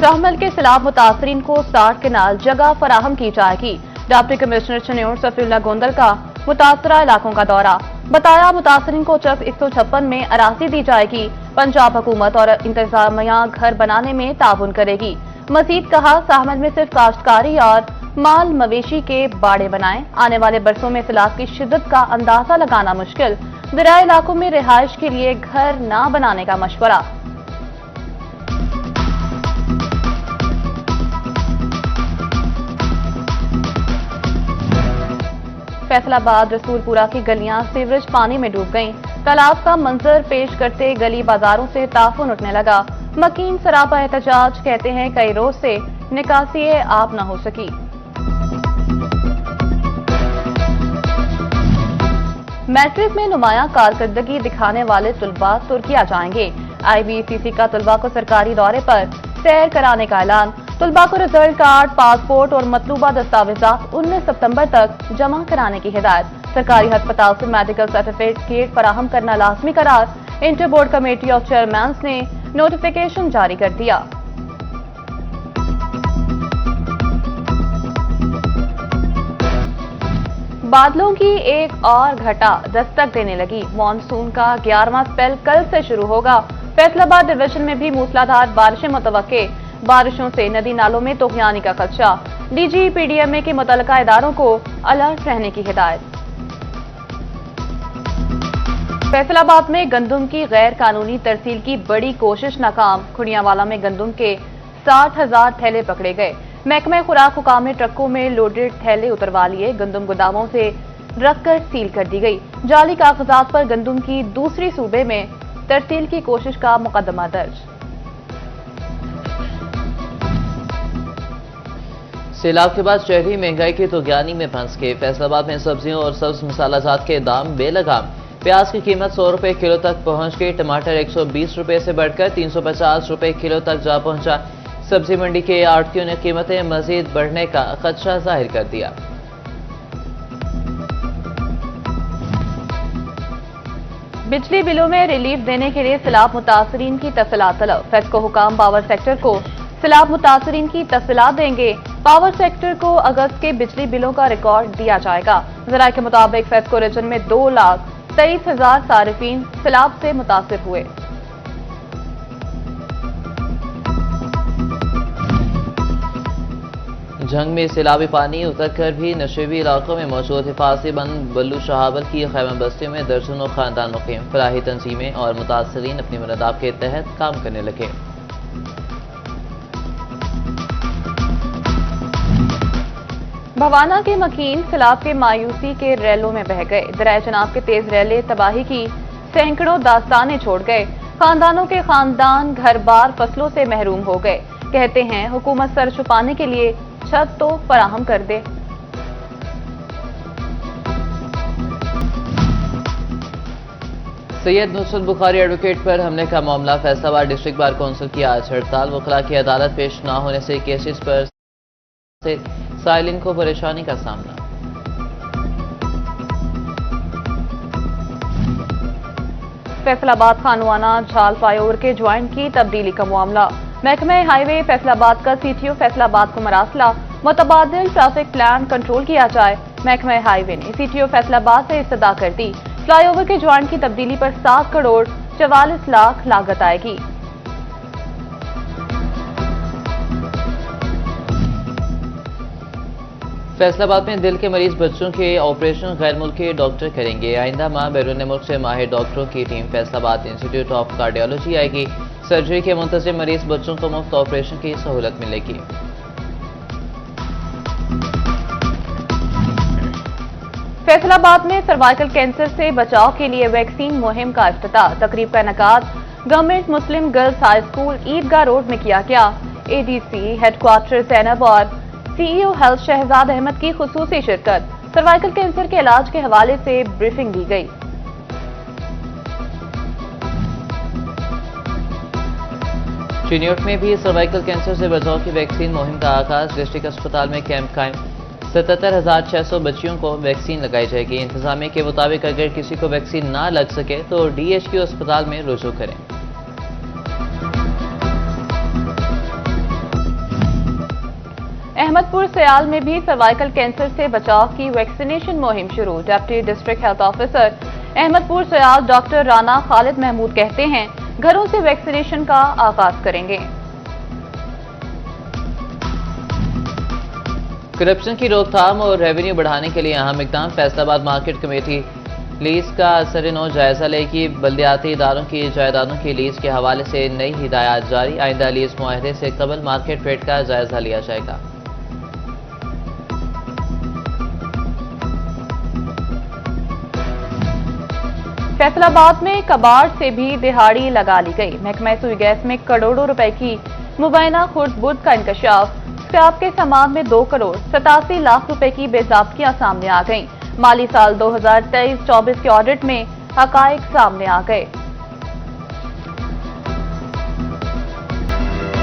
सहमल के सैलाब मुतासरीन को 60 कनाल जगह फराहम की जाएगी। डिप्टी कमिश्नर चन्योर सफीउल्लाह गोंदल का मुतासरा इलाकों का दौरा। बताया मुतासरीन को चक 156 में अराजी दी जाएगी। पंजाब हुकूमत और इंतजामिया घर बनाने में ताउन करेगी। मजीद कहा सहमल में सिर्फ काश्तकारी और माल मवेशी के बाड़े बनाएं। आने वाले बरसों में सैलाब की शिद्दत का अंदाजा लगाना मुश्किल। दरिया इलाकों में रिहाइश के लिए घर न बनाने का मशवरा। फैसलाबाद रसूलपुरा की गलियां सीवरेज पानी में डूब गईं। तालाब का मंजर पेश करते गली बाजारों से ताफुन उठने लगा। मकीन सरापा एहतजाज कहते हैं कई रोज से निकासी आप न हो सकी। मैट्रिक में नुमाया कारकर्दगी दिखाने वाले तुलबा तुर्किया जाएंगे। IBCC का तुलबा को सरकारी दौरे पर सैर कराने का ऐलान। तुलबा को रिजल्ट कार्ड, पासपोर्ट और मतलूबा दस्तावेजात 19 सितंबर तक जमा कराने की हिदायत। सरकारी अस्पताल से मेडिकल सर्टिफिकेट फराहम करना लाजमी करार। Inter board committee of chairman ने नोटिफिकेशन जारी कर दिया। बादलों की एक और घटा दस्तक देने लगी। मॉनसून का 11वां स्पेल कल से शुरू होगा। फैसलाबाद डिवीजन में भी मूसलाधार बारिशें मुतवक्के। बारिशों से नदी नालों में तोहियानी का खदशा। DG PDMA के मुतल्लिका इदारों को अलर्ट रहने की हिदायत। फैसलाबाद में गंदुम की गैर कानूनी तरसील की बड़ी कोशिश नाकाम। खुड़ियावाला में गंदुम के 60,000 थैले पकड़े गए। महकमे खुराक हुकाम ने ट्रकों में लोडेड थैले उतरवा लिए। गंदुम गोदामों से रखकर सील कर दी गई। जाली कागजात पर गंदुम की दूसरी सूबे में तरसील की कोशिश का मुकदमा दर्ज। सैलाब के बाद शहरी महंगाई की तोगयानी में फंस के। फैसलाबाद में सब्जियों और सब्ज मसालाजात के दाम बेलगाम। प्याज की कीमत 100 रुपए किलो तक पहुंच गई। टमाटर 120 रुपए से बढ़कर 350 रुपए किलो तक जा पहुंचा। सब्जी मंडी के आड़तियों ने कीमतें मजीद बढ़ने का खदशा जाहिर कर दिया। बिजली बिलों में रिलीफ देने के लिए सैलाब मुतासरीन की तफसीलात तलब। फेस्को हुकाम पावर सेक्टर को सैलाब मुतासरीन की तफसीलात देंगे। पावर सेक्टर को अगस्त के बिजली बिलों का रिकॉर्ड दिया जाएगा। जराये के मुताबिक फेस्को रीजन में 2,23,000 सारिफीन सैलाब से मुतासिर हुए। जंग में सैलाबी पानी उतरकर भी नशेबी इलाकों में मौजूद हिफाजती बंद बल्लू शाहबल की खैमा बस्तियों में दर्जनों खानदान मुकीम। फलाही तंजीमें और मुतासरीन अपनी मुरादाब के तहत काम करने लगे। भवाना के मकीन सैलाब के मायूसी के रैलों में बह गए। दरिया जनाब के तेज रैले तबाही की सैकड़ों दास्तानें छोड़ गए। खानदानों के खानदान घर बार फसलों से महरूम हो गए। कहते हैं हुकूमत सर छुपाने के लिए छत तो फराहम कर दे। सैयद नुसरत बुखारी एडवोकेट पर हमले का मामला। फैसलाबाद डिस्ट्रिक्ट बार काउंसिल की आज हड़ताल। वकला की अदालत पेश न होने से केसेस पर से साइलिन को परेशानी का सामना। फैसलाबाद खानवाना झाल फ्लाईओवर के ज्वाइंट की तब्दीली का मामला। महकमे हाईवे फैसलाबाद का CTO फैसलाबाद को मरासला। मुतबादिल ट्रैफिक प्लान कंट्रोल किया जाए। महकमे हाईवे ने CTO फैसलाबाद से इस्तदा कर दी। फ्लाईओवर के ज्वाइंट की तब्दीली पर 7 करोड़ 44 लाख लागत आएगी। फैसलाबाद में दिल के मरीज बच्चों के ऑपरेशन गैर मुल्की डॉक्टर करेंगे। आइंदा माह बैरून मुल्क से माहिर डॉक्टरों की team Faisalabad institute of cardiology आएगी। सर्जरी के मुंतज़िम मरीज बच्चों को मुफ्त ऑपरेशन की सहूलत मिलेगी। फैसलाबाद में सर्वाइकल कैंसर से बचाव के लिए वैक्सीन मुहिम का इफ्तिताह। तकरीब का इनेकाद गवर्नमेंट मुस्लिम girls high school Idgah road में किया गया। ADC हेडक्वार्टर जैनब और CEO हेल्थ शहजाद अहमद की खुसूसी शिरकत। सर्वाइकल कैंसर के इलाज के हवाले से ब्रीफिंग दी गई। चिन्योट में भी सर्वाइकल कैंसर से बचाव की वैक्सीन मुहिम का आगाज। डिस्ट्रिक्ट अस्पताल में कैंप कायम। 77,600 बच्चियों को वैक्सीन लगाई जाएगी। इंतजामिया के मुताबिक अगर किसी को वैक्सीन ना लग सके तो DHQ अस्पताल में रुजू करें। अहमदपुर सयाल में भी सर्वाइकल कैंसर से बचाव की वैक्सीनेशन मुहिम शुरू। Deputy district health officer Ahmadpur Sial doctor Rana Khalid Mahmood कहते हैं, घरों से वैक्सीनेशन का आगाज करेंगे। करप्शन की रोकथाम और रेवेन्यू बढ़ाने के लिए अहम इकदाम। फैसलाबाद मार्केट कमेटी लीज का असर-ए-नौ जायजा लेगी। बल्दियाती इदारों की जायदादों की लीज के हवाले से नई हिदायत जारी। आइंदा लीज मुआहदे से कबल मार्केट रेट का जायजा लिया जाएगा। फैसलाबाद में कबाड़ से भी दिहाड़ी लगा ली गई। महकमा सुई गैस में करोड़ों रुपए की मुबैना खुर्द बुर्द का इंकशाफ। स्क्रैप के सामान में 2 करोड़ 87 लाख रुपए की बेज़ाब्तियां सामने आ गईं। माली साल 2023-24 के ऑडिट में हकायक सामने आ गए।